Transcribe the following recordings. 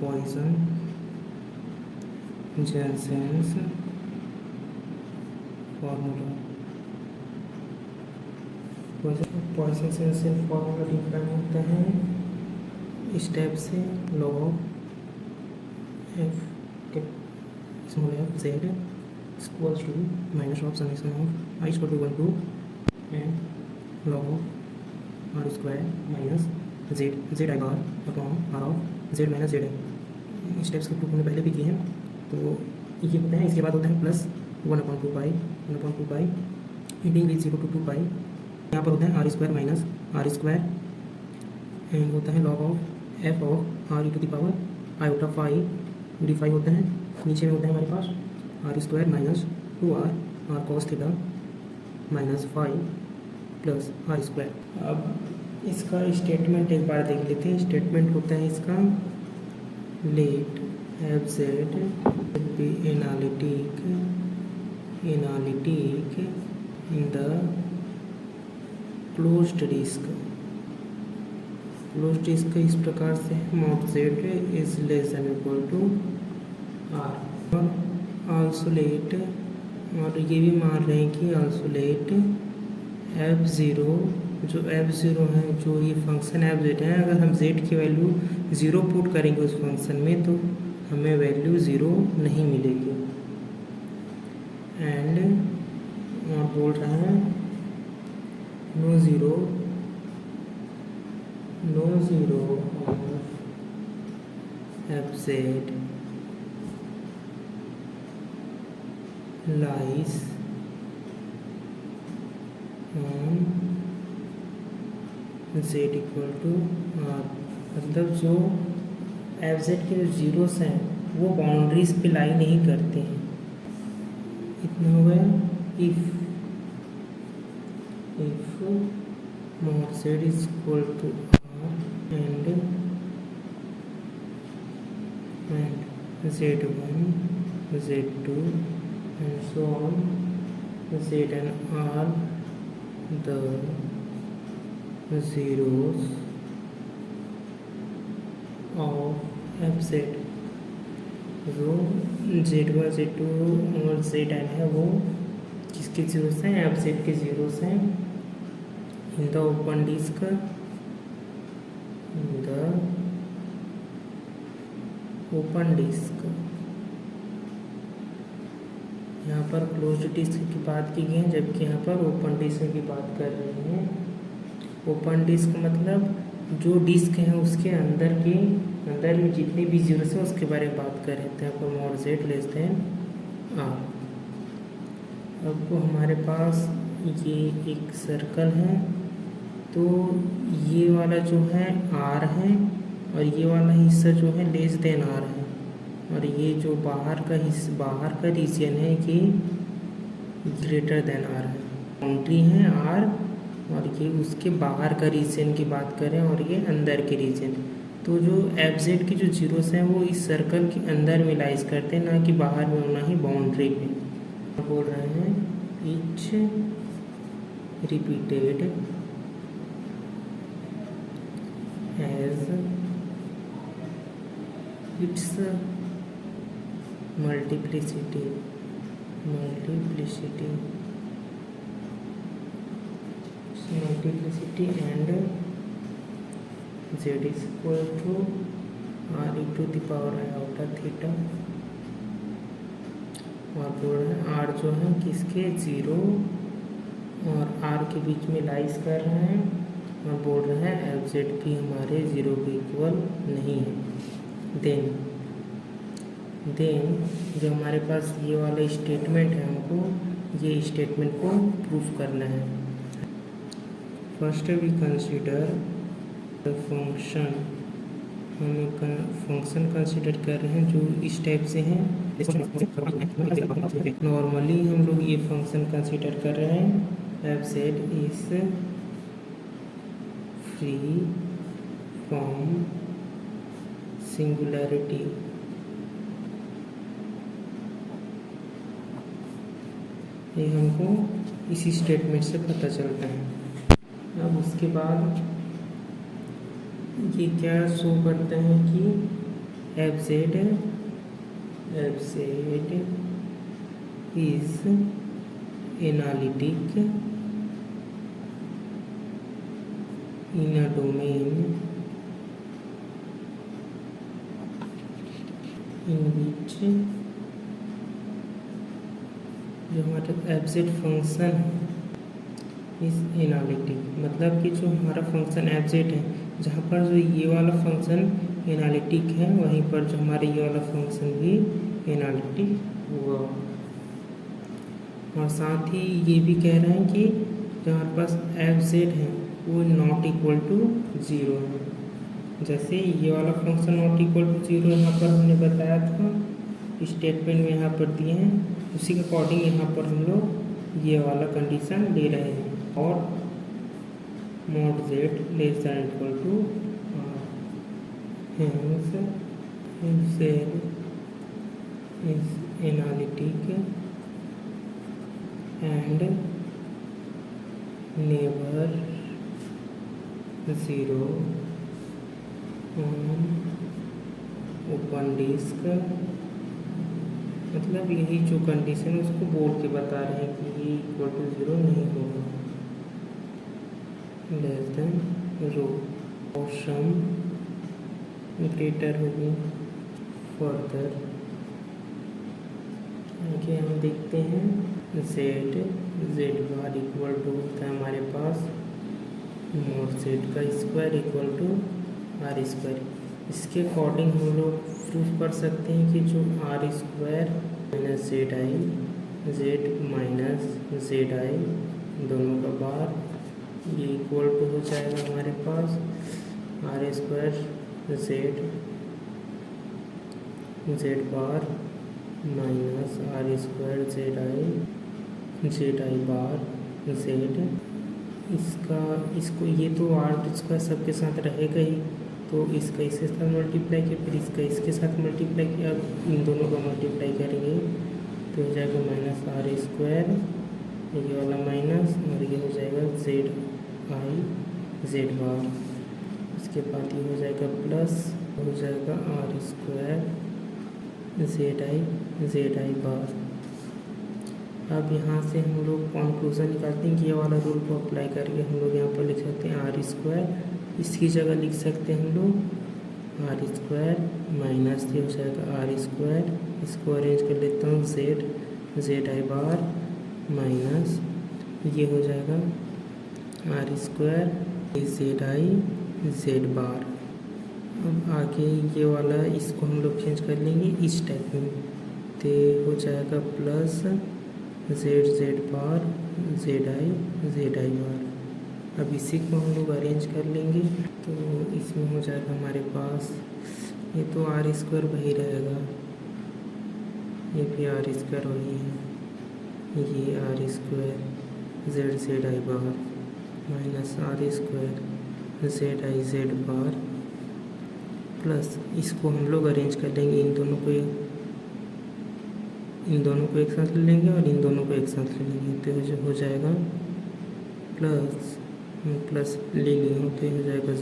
Poisson-Janssens formula. Poisson-Janssens formula define होता है step से log f small f z equals to minus of summation of I equal to 1 to and log of r square minus z I bar upon r of z minus z है। Steps के proof हमने पहले भी किए हैं, तो ये होता है। इसके बाद होता है plus 1/2 pi integral 0 to 2 pi. यहाँ पर होता है r square minus r square and होता है log of f of r e to the power iota phi d phi होता है। नीचे में होता है हमारे पास r स्क्वायर माइनस 2r r cos theta minus phi plus r square. अब इसका स्टेटमेंट एक बार देख लेते हैं। स्टेटमेंट होता है इसका let f z be analytic in the closed disc इस प्रकार से mod z is less than equal to r. और आल्सो लेट, और ये भी मान रहे हैं कि आल्सो लेट f0 जो f0 है, जो ये फंक्शन f z है, अगर हम z की वैल्यू 0 पुट करेंगे उस फंक्शन में तो हमें वैल्यू 0 नहीं मिलेगी। एंड और बोल रहा है no zero f z lies on z equal to r. मतलब जो एफ जेड के जो जीरोस हैं वो बाउंड्रीज पे लाई नहीं करते हैं। इतना हो गया। If mod z is equal to r and z1 z2 and so on z and r the zeros of f z। जो z1 z2 और zn है वो किसके जीरोस हैं? f z के जीरोस हैं इन द ओपन डिस्क यहाँ पर क्लोज्ड डिस्क की बात की गई है, जबकि यहाँ पर ओपन डिस्क की बात कर रहे हैं। ओपन डिस्क मतलब जो डिस्क है उसके अंदर में जितने भी जीरोस हैं उसके बारे में बात कर रहे थे। यहाँ पर mod z less than r. अब हमारे पास ये एक सर्कल है, तो ये वाला जो है आर है और ये वाला हिस्सा जो है लेस देन आर है, और ये जो बाहर का रीजन है ये ग्रेटर देन आर है। बाउंड्री है आर और ये उसके बाहर का रीजन की बात करें और ये अंदर के रीजन। तो जो एफ जेड के जो जीरोस हैं वो इस सर्कल के अंदर में लाइज करते हैं, ना कि बाहर में, ना ही बाउंड्री पे। बोल रहे हैं each repeated as its multiplicity and z is equal to r e to the power iota theta। और बोल रहे हैं r जो है किसके 0 और r के बीच में लाइज कर रहे हैं, और बोल रहे हैं एफ जेड भी हमारे 0 के इक्वल नहीं है। देन जो हमारे पास ये वाला स्टेटमेंट है, हमको ये स्टेटमेंट को प्रूफ करना है। First we consider the function. हम एक फंक्शन कंसीडर कर रहे हैं जो इस टाइप से हैं। नॉर्मली हम लोग ये फंक्शन कंसीडर कर रहे हैं F Z is free from singularity। ये हमको इसी स्टेटमेंट से पता चलता है। अब उसके बाद ये क्या शो करता है कि F Z is analytic in a domain in which जो हमारा एफ जेड फंक्शन है इज एनालिटिक, मतलब कि जो हमारा फंक्शन एफ जेड है, जहाँ पर जो ये वाला फंक्शन एनालिटिक है वहीं पर जो हमारा ये वाला फंक्शन भी एनालिटिक हुआ। और साथ ही ये भी कह रहे हैं कि जो हमारे पास एफ जेड है वो नॉट इक्वल टू ज़ीरो है। जैसे ये वाला function not equal to zero यहाँ पर हमने बताया था, स्टेटमेंट में यहाँ पर दिए हैं, उसी के अकॉर्डिंग यहाँ पर हम लोग ये वाला कंडीशन ले रहे हैं। और mod z less than equal to hence z is analytic and never zero on open disk, मतलब यही जो कंडीशन है उसको बोल के बता रहे हैं कि ये इक्वल टू ज़ीरो नहीं होगा। लेस देन रो और सम ग्रेटर होगी फर्दर। आगे हम देखते हैं जेड बार इक्वल टू होता है हमारे पास mod z का square equal to R square. इसके अकॉर्डिंग हम लोग प्रूफ कर सकते हैं कि जो R square minus Z I दोनों का बार ये इक्वल टू हो जाएगा हमारे पास R square Z bar minus are square Z I bar Z. इसको ये तो आर स्क्वायर सबके साथ रहेगा ही, तो इसका इसके साथ मल्टीप्लाई किया, फिर इसका इसके साथ मल्टीप्लाई किया। अब इन दोनों का मल्टीप्लाई करेंगे तो हो जाएगा माइनस आर स्क्वायर, ये वाला माइनस, और ये हो जाएगा जेड आई जेड बार। इसके बाद ये हो जाएगा प्लस, हो जाएगा are square Z I bar. अब यहाँ से हम लोग कॉन्क्लूज़न निकालते हैं कि ये वाला रूल को अप्लाई करके हम लोग यहाँ पर लिख सकते हैं आर स्क्वायर, इसकी जगह लिख सकते हैं हम लोग आर स्क्वायर माइनस ये हो जाएगा आर स्क्वायर, इसको अरेंज कर लेता हूँ जेड आई बार माइनस ये हो जाएगा are square Z I Z bar. अब आगे ये वाला इसको हम लोग चेंज कर लेंगे इस टाइप में, तो हो जाएगा प्लस जेड बार जेड आई बार। अब इसी को हम लोग अरेंज कर लेंगे तो इसमें हो जाएगा हमारे पास, ये तो आर स्क्वायर वही रहेगा, ये भी आर स्क्वायर वही है, ये r square Z I bar minus are square Z bar plus इसको हम लोग अरेंज कर लेंगे, इन दोनों को एक साथ ले लेंगे और इन दोनों को एक साथ ले लेंगे, तो जो हो जाएगा प्लस ले ली हूँ तो हो जाएगा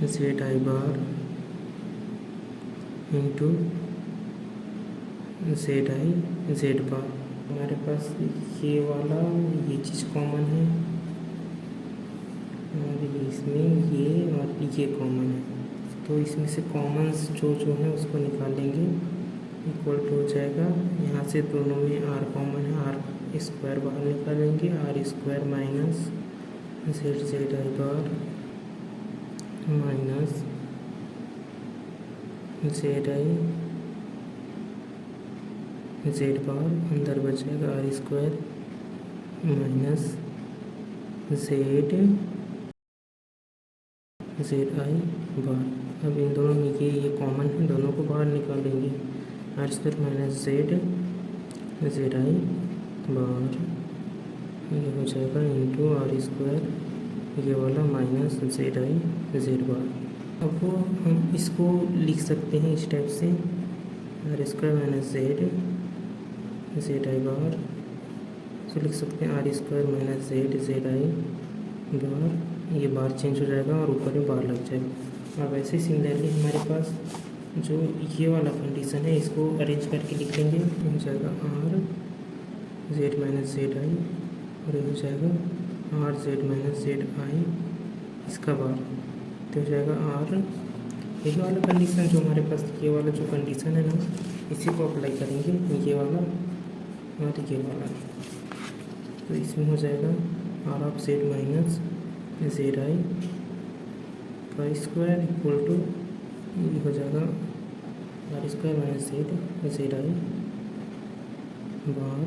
जेड आई बार इंटू जेड बार। हमारे पास ये वाला ये चीज़ कॉमन है और इसमें ये और ये कॉमन है, तो इसमें से कॉमन्स जो है उसको निकालेंगे, इक्वल टू हो जाएगा यहाँ से दोनों में आर कॉमन है, आर स्क्वायर बाहर निकालेंगे, R square minus Z I bar minus Z bar, अंदर बचेगा R square minus Z I bar. अब इन दोनों में ये कॉमन है, दोनों को बाहर निकालेंगे, R square minus Z I bar, ये हो जाएगा इंटू आर स्क्वायर ये वाला माइनस जेड बार। अब वो हम इसको लिख सकते हैं इस टाइप से, R square minus Z I bar, तो लिख सकते हैं R square minus Z I bar, ये बार चेंज हो जाएगा और ऊपर में बार लग जाएगा। और वैसे सिमिलरली हमारे पास जो ये वाला कंडीशन है इसको अरेंज करके लिख लेंगे। हो जाएगा are Z minus Z I और ये हो जाएगा are Z minus Z I इसका बार। तो हो जाएगा आर ये वाला कंडीशन जो हमारे पास ये वाला जो कंडीशन है ना इसी को अप्लाई करेंगे ये वाला और ये वाला। तो इसमें हो जाएगा R of Z minus Z I का स्क्वायर इक्वल टू ये हो जाएगा are square minus Z Z I bar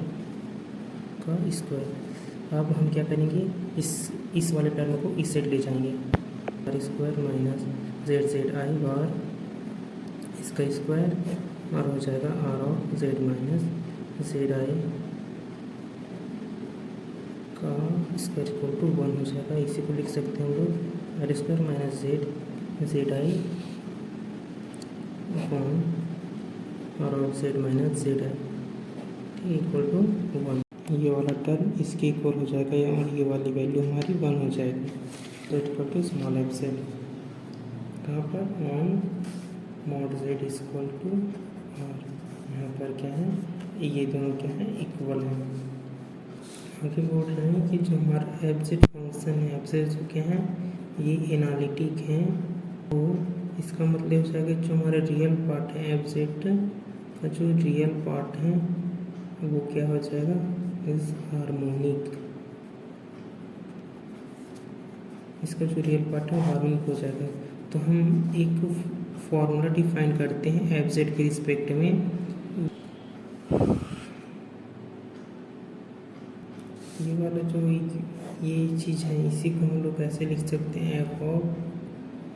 का स्क्वायर। अब हम क्या करेंगे इस वाले टर्म को इस साइड ले जाएंगे R square minus Z Z I bar इसका स्क्वायर और हो जाएगा R of Z minus Z I का स्क्वायर इक्वल टू 1 हो जाएगा। इसी को लिख सकते हैं हम लोग r square minus Z i upon are of Z minus Z I ठीक इक्वल टू 1। ये वाला टर्म इसके इक्वल हो जाएगा और ये वाली वैल्यू हमारी 1 हो जाएगी। तो equal to small f z कहाँ पर on mod z equal to are. यहाँ पर क्या है ये दोनों क्या है इक्वल है। आगे बोल रहे हैं कि जो हमारा एफ जेड फंक्शन है एफ जेड जो क्या है ये एनालिटिक है। तो इसका मतलब हो जाएगा जो हमारा रियल पार्ट है एफ जेड का जो रियल पार्ट है वो क्या हो जाएगा इस हार्मोनिक। इसका जो रियल पार्ट है हार्मोनिक हो जाएगा। तो हम एक फॉर्मूला डिफाइन करते हैं एफ जेड के रिस्पेक्ट में। ये वाला जो ये चीज़ है इसी को हम लोग कैसे लिख सकते हैं F of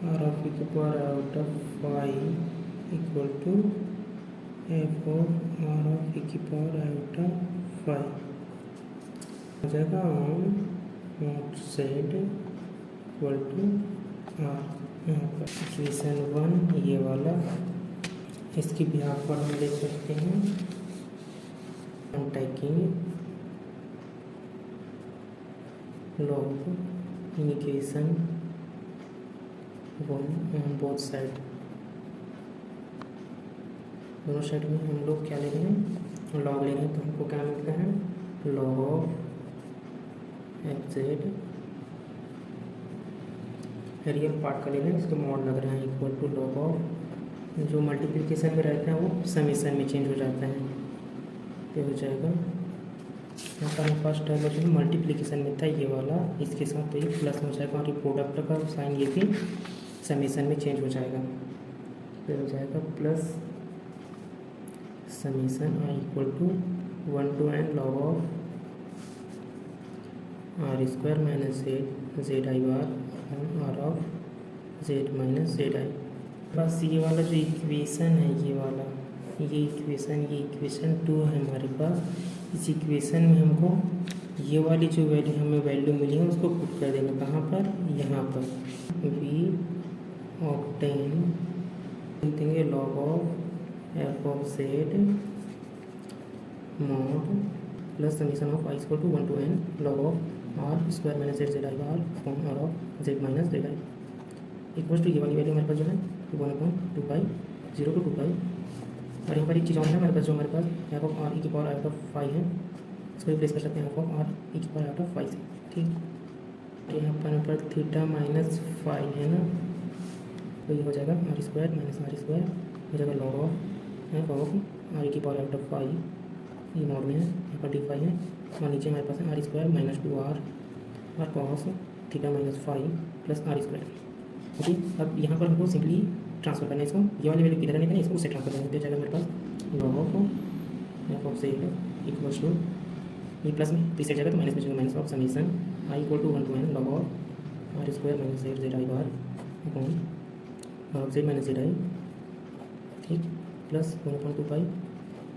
R of E की power out of five equal to F of R of E की पावर आउट ऑफ फाइव हो जाएगा on not Z equal to are. यहाँ पर इक्वेशन 1 ये वाला इसकी बिहार पर हम ले सकते हैं taking log in equation 1 on both side. दोनों साइड में हम लोग क्या ले रहे हैं लॉग ले रहे हैं। तो हमको क्या मिलता है log of F Z real part का ले रहे हैं इसको मॉड लग रहा है इक्वल टू लॉग ऑफ जो मल्टीप्लिकेशन में रहता है वो समेशन में चेंज हो जाता है। ये हो जाएगा यहाँ पर हमारे पास टर्म जो मल्टीप्लिकेशन में था ये वाला इसके साथ तो ये प्लस हो जाएगा और ये प्रोडक्ट का साइन ये भी समेशन में चेंज हो जाएगा। फिर हो जाएगा plus summation I equal to 1 to n log of are square minus Z I bar r of Z minus Z i. बस ये वाला जो इक्वेशन है ये इक्वेशन 2 है हमारे पास। इस इक्वेशन में हमको ये वाली जो वैल्यू हमें वैल्यू मिली है उसको पुट कर देना कहाँ पर यहाँ पर वी ऑब्टेन देंगे log of F of z mod plus summation of i equal to 1 to n log of are square minus Z Z I bar from r of Z minus Z i equal to ये वाली value हमारे पास जो है 1/2 पाई 0 to 2 पाई। और यहाँ पर एक चीज़ और है हमारे पास जो हमारे पास एफ ऑफ आर ई की पावर आउट ऑफ 5 है इसको रिप्लेस कर सकते हैं एफ ऑफ आर ई की पावर आउट ऑफ 5 से ठीक। यहाँ पर थीटा माइनस 5 है ना तो ये हो जाएगा are square minus are square हो जाएगा log of F of r e की पावर आउट ऑफ 5 ये मोड में है यहाँ पर डी5 है और नीचे हमारे पास है are square minus 2 are cos theta minus 5 plus r square. Okay अब यहाँ पर हमको सिंपली ट्रांसफर करना है इसको ये वाली वैल्यू किधर नहीं करना इसको उससे ट्रांसफर करना है। जाएगा मेरे पास log of F of Z equals to ये प्लस में तो इस जाएगा तो माइनस में जाएगा minus of summation I equal to 1 to n log of are square minus Z I bar upon are of Z minus Z I ठीक plus 1/2 pi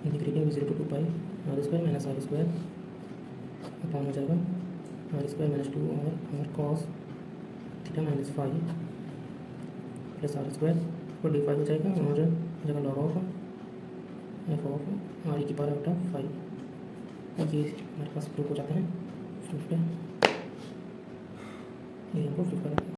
integrating 0 to 2 pi R square minus are square upon हो जाएगा are square minus 2 are cos theta minus 5 plus r square को डी5 हो जाएगा और जगह log of F of r e की power out of 5 और ये हमारे पास प्रूफ हो जाता है प्रूफ है ये हमको प्रूफ करना है।